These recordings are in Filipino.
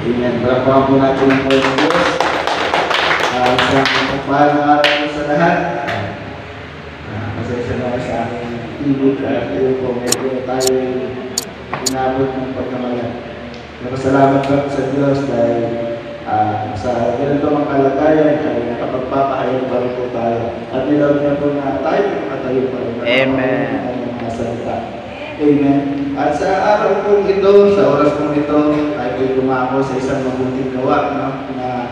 Amen. Parapahan po natin ang Panginoon ng Diyos. Sa pagpahalang araw po sa lahat. Pasensya na sa aking tibig at ito po medyo tayo inabot ng pagkamalan. Napasalamat po sa Diyos dahil sa ganito mga kalagayan ay nakapagpapahayag pa rin po tayo. At nilawag niya po na tayo makatayo pa rin. Amen. Mga salita. Amen. At sa araw po ito, sa oras po ito, ay po dumako sa isang mabuting gawa, no? Na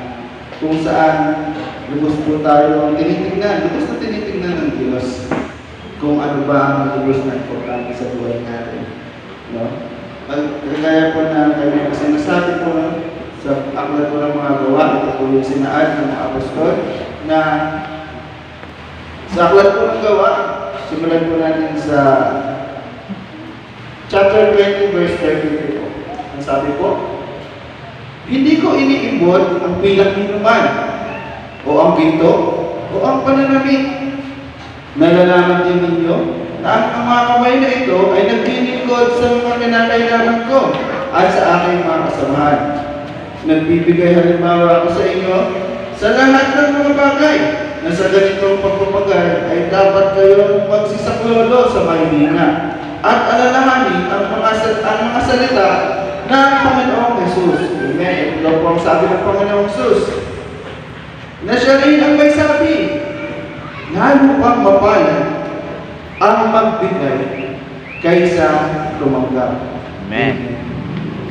kung saan lubos po tayo ang tinitingnan, lubos na tinitingnan ng Diyos kung ano ba ang lubos na importante sa buhay natin. No? Kagaya po na kayo sinasabi po sa aklat po ng mga gawa, ito po yung sinaan ng mga apostol, na sa aklat po ng gawa, simulan po natin sa chapter 20, verse 33 po. Ang sabi po, hindi ko iniibot ang bilang minuman, o ang ginto, o ang pananamit. Nalalaman din ninyo na ang mga kamay na ito ay naglilingkod sa mga kinakailangan ko at sa aking mga kasamahan. Nagbibigay halimbawa ako sa inyo sa lahat ng mga bagay na sa ganitong pagpapagay ay dapat kayo magsisaklolo sa mahihina at alalahanin ang mga salita ng Panginoong Jesus. Amen. Ito po ang sabi ng Panginoong Jesus. Na siya rin ang may sabi, lalo pang mapalad ang magbigay kaysa tumanggap. Amen.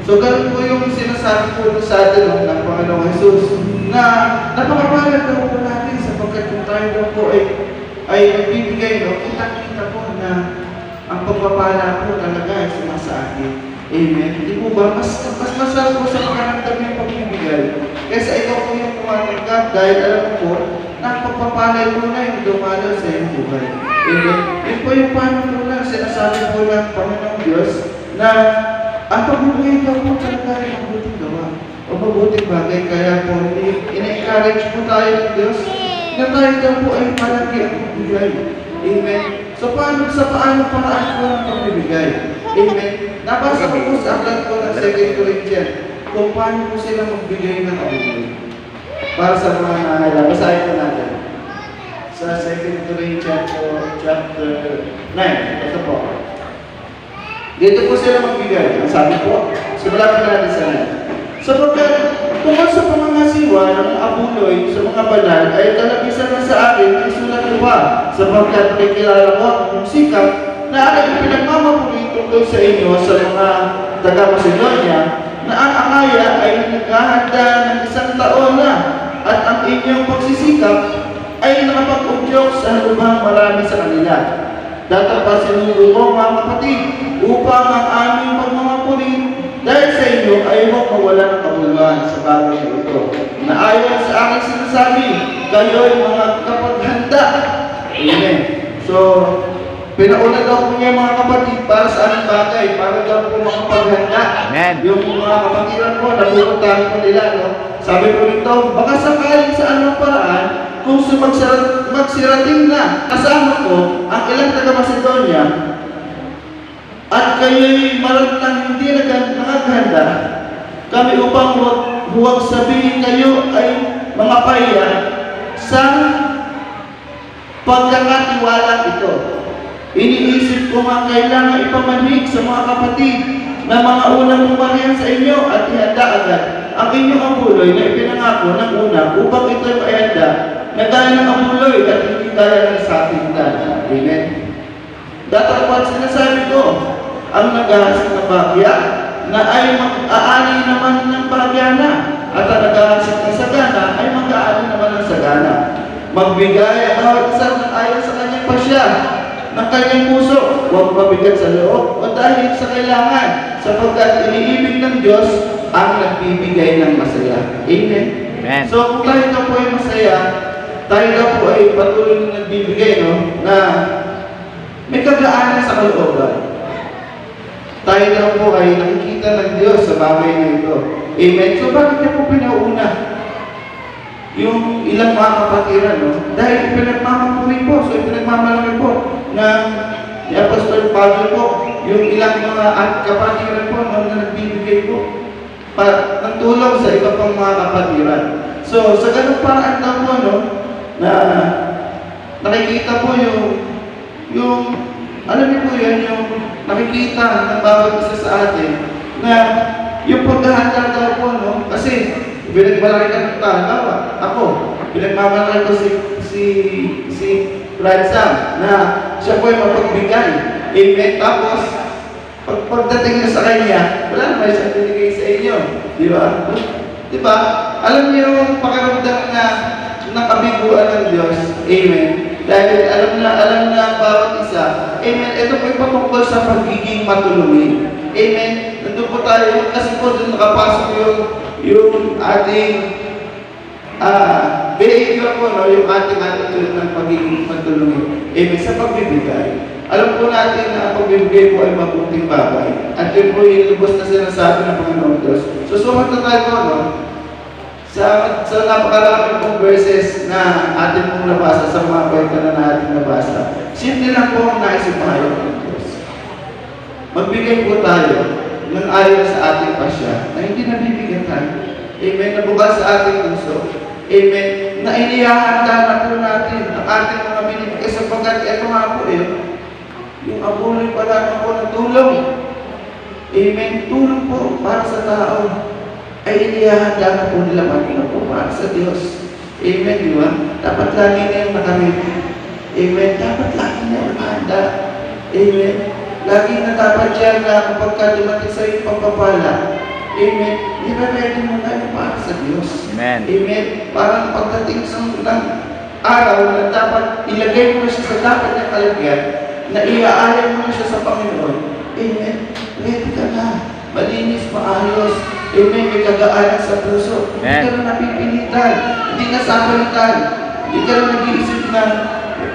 So, ganun po yung sinasabi po sa atin ng Panginoong Jesus na napakapalad daw po natin sapagkat kung tayo daw po ay nagbibigay, no? Kita-kita po na ang pagpapala po talaga ay sumasa atin. Amen. Hindi po ba? Mas masarap po sa makaramdam yung pagbibigay. Kaysa ikaw po yung tumatanggap dahil alam mo po na pagpapalay po na yung dumalo sa iyong buhay. Amen. Yun po yung paano po na sinasabi po ng Panginoong Diyos na ang pagbibigay daw po talaga ay mabuting gawa o mabuting bagay. Kaya po ina-encourage po tayo ng Diyos na tayo daw po ay palagi ang pagbibigay. Amen. So sa paano paraan po ng pagbibigay? Amen. Nabasa ko po sa aklat po ng 2 Corinthians kung paano po sila magbigay ng abuloy. Para sa mga nangailangan. Basahin po natin. Sa 2 Corinthians chapter 9. Ito po. Dito po sila magbigay. Ang sabi po, simulan po natin sa 9. Sapagkat tungkol sa pamangasiwa ng abuloy sa mga banal ay kalabisan na sa akin ay sulat ko pa. Sapagkat may kilala ko ang sikap na aking pinagmamapuli tungkol sa inyo sa mga taga-Macedonia na ang akaya ay naghahanda ng 1 taon na at ang inyong pagsisikap ay nakapag-udyok sa lubhang marami sa kanila. Dapat sinundo ko mga kapatid upang ang aming pagmamapuli dahil sa inyo ay huwag mawala ng kabuluhan sa bagay na ito. Na ayon sa aking sinasabi, kayo'y mga kapaghanda. Amen. So, pinauna daw po niya mga kapatid para sa anong bagay, para daw po makapaghanda. Amen. Yung mga kapatiran po, napupuntahan po nila, no? Sabi po nito, baka sakaling sa anong paraan, kung magsirating na kasama ko ang ilang taga-Macedonia, at kayo'y marantang hindi nagahanda, kami upang huwag sabihin kayo ay mga pahiya sa pagkakatiwala ito. Iniisip ko nga kailangan ipamanhig sa mga kapatid na mga unang pumarihan sa inyo at ihanda agad ang inyong abuloy na ipinangako ng una upang ito'y maihanda na gaya ng abuloy at hindi gaya ng satintan. Amen. Datapot sinasabi ko, ang naghahasik na bagya na ay mag-aani naman ng bagyana at ang naghahasik na sagana ay mag-aani naman ng sagana. Magbigay ang bawat isa ng ayon sa kanyang pasya ng kanyang puso, huwag mabigat sa loob o dahil sa kailangan, sapagkat iniibig ng Diyos ang nagbibigay ng masaya. Amen? Amen. So kung tayo na po ay masaya, tayo na po ay patuloy na nagbibigay, no? Na may kagaanan sa kalooban. Tayo na po ay nakikita ng Diyos sa bagay na ito. Amen? So bakit niya po pinauna? Yung ilang mga kapatiran, no? Dahil pinagmamapuli po, so pinagmamalaki po na ni Apostol Pablo po, yung ilang mga kapatiran po na nagbibigay po ng tulong sa iba pang mga kapatiran. So, sa ganung paraan lang po, no, na nakikita po yung, alam niyo po yan, yung nakikita ng bawat isa sa atin, na yung paghahanda daw po, no, kasi pinagmalaki ka ng halimbawa, ako, pinagmamalaki ko si Brad Sam, na siya po ay mapagbigay. Amen. Tapos, pagdating na sa kanya, wala naman siyang binigay sa inyo. Di ba? Di ba? Alam niyo yung pakiramdam na nakabiguan ng Diyos. Amen. Dahil alam na bawat isa. Amen. Ito po yung patungkol sa pagiging matulungin. Amen. Nandun po tayo, kasi po doon nakapasok yung ating behavior po, no? Yung ating attitude ng pagiging matulungin. Amen. Sa pagbibigay. Alam po natin na ang pagbibigay po ay mabuting bagay. At yun po yung lubos na sinasabi ng Panginoon Diyos. So, sumunod na tayo po, no? Sa napakarami pong verses na atin pong nabasa, sa mga kwento na natin nabasa, simple lang po ang naisipayo ng Diyos. Magbigay po tayo ng ayon sa ating pasya na hindi nabibigyan tayo. Amen. Nabukas sa ating puso. Amen. Na inihahanda na po natin ang ating mga binibigay sapagkat ito nga po yung abuloy pala na po na tulong. Amen. Tulong po para sa tao ay inihahanda na po nila Panginoon po para sa Diyos. Amen, di ba? Dapat lagi na yung nakamit. Amen. Dapat lagi na yung nakahanda. Amen. Lagi na dapat yan na kapag dumating sa iyong pagpapala. Amen. Di ba ready mo na yung para sa Diyos? Amen. Amen. Parang pagdating sa ng araw na dapat ilagay mo siya sa dapat na kalagyan, na iaalay mo siya sa Panginoon. Amen. Ready ka na. Malinis, maayos. Amen. May kagaanan sa puso. Hindi ka na napipilitan. Hindi ka sapalitan. Hindi ka na nag-iisip na,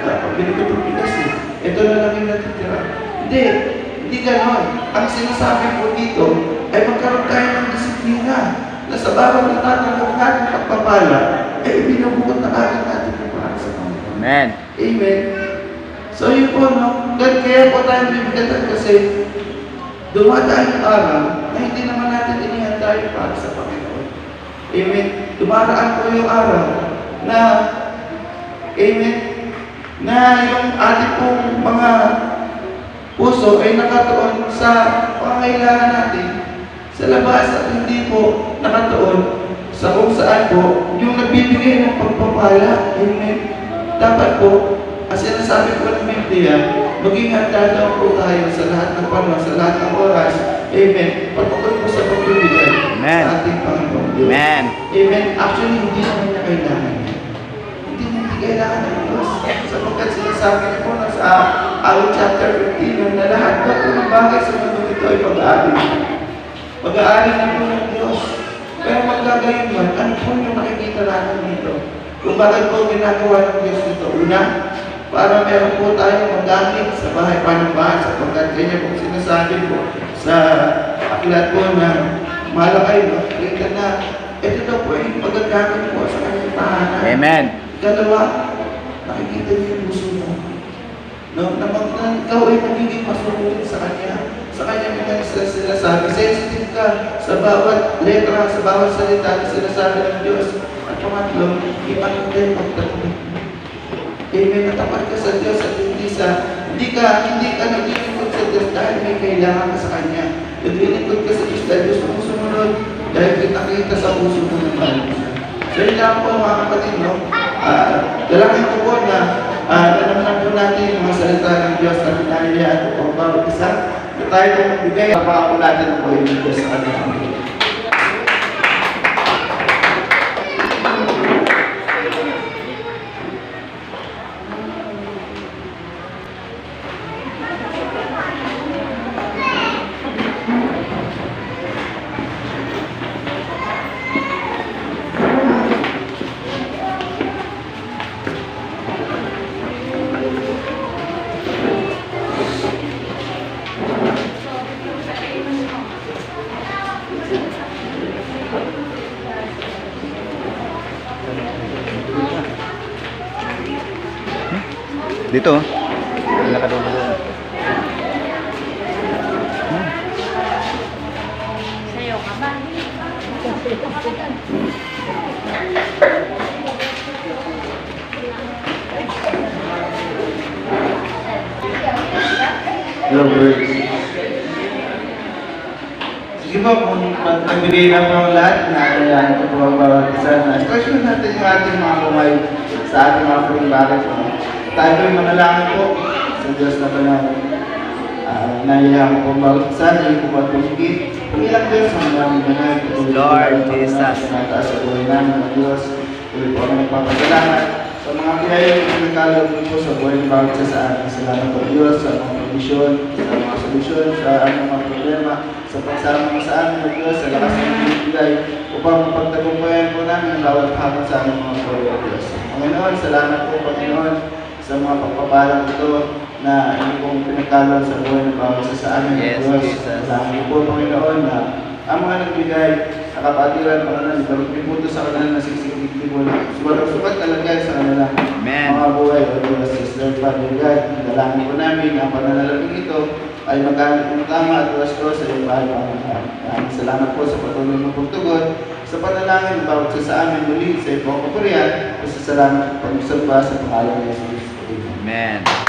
pabili ko itong bigas eh. Ito na lang yung natitira. Hindi. Hindi ganon. Ang sinasabi po dito ay magkaroon tayo ng disiplina na sa bawat natatanggap natin pagpapala ay ibinubuot na agad natin para sa Panginoon. Amen. Amen. So yun po, no? Kaya po tayo bibigatan kasi dumadaan yung araw na hindi naman natin inihanda yung para sa Panginoon. Amen. Dumadaan po yung araw na, amen, na yung ating pong mga puso ay nakatuon sa pangangailangan natin sa labas at hindi po nakatuon sa kung saan po yung nagbibigay ng pagpapala. Amen. Dapat po, ang sinasabi po ng Biblia, maging handa daw po tayo sa lahat ng panahon, sa lahat ng oras. Amen. Pagpapal po sa pagbibigay sa ating Panginoon Diyos. Amen. Amen. Actually, hindi naman niya kailangan niya. Hindi kailangan ng Diyos. Sapagkat sinasabi niya po na sa Awit chapter 15, na lahat po ng bagay sa mundo ito ay pag-aari. Pag-aari na po ng Diyos. Pero magkagayon man, ano po yung nakikita natin dito? Kung bakit po ginagawa ng Diyos nito? Una, para meron po tayo magamit sa bahay panambahan sapagkat ganyan po sinasabi po sa aklat po ng Malakay, no? Kita na ito daw po yung pagagamit po sa kanyang tahanan. Amen. Ikalawa, nakikita niyo yung puso mo. No, na ikaw ay magiging masunurin sa kanya. Sa kanya mga sinasabi, sensitive ka sa bawat letra, sa bawat salita na sinasabi ng Diyos. At pangatlo, ipakita pagdating. Amen. Natapat ka sa Diyos at hindi ka naglilingkod sa Diyos dahil may kailangan ka sa Kanya. Naglilingkod ka sa Diyos dahil Diyos mo sumunod dahil kita sa puso mo ng mahal. So yun lang po mga kapatid, no? Dalangin ko po na nanaman po natin yung mga salita ng Diyos at pinahilihan po ang bawat isa na tayo po magbigay ang pangako natin ng buhay ng Diyos sa kanila. Dito, nakadulo doon. Sayo ka ba? Hello, birds. Sige po, kung nagbigay na po ang lahat, nakakayaan ko po ang bawat isa na expression natin yung ating mga kumay sa ating mga pong bakit po. Tayo po yung manalangin po sa Diyos na panahon. Nahiya ko po ang bawat isa, hindi po patungkit. Pangilang Diyos, ang maraming banay. Lord Jesus. Nataas sa buhay namin ng Diyos. Tuloy po kami nagpapasalamat sa mga pinayong na nagkalog po sa buhay ng bawat isa sa ating. Salamat po Diyos sa mga provision, sa mga solusyon, sa aming mga problema, sa pagsama mo sa amin ng Diyos, sa lakas ng bibigay, upang mapagtagumpayan po namin ang bawat hapon sa aming mga buhay ng Diyos. Panginoon, salamat po Panginoon sa mga pagpapalang ito na hindi pong pinagkalog sa buhay ng bawat isa sa amin ng Yes, Diyos. Jesus. Salamat po Panginoon na ang mga nagbigay sa kapatiran, Panginoon, ibalik pinuto sa kanila na siksiktibol. Sumat kalagay sa kanila. Amen. Mga buhay o Diyos, Sister Father God, dalangin po namin ang pananalangin ito ay magkamit ng tama at wasto sa iyong bahay Panginoon. Maraming salamat po sa patuloy ng pagtugon sa panalangin ng bawat isa sa amin muli sa iyong kapurihan. Salamat po sa pangusalba sa pangalan ng Jesus. Amen. Amen.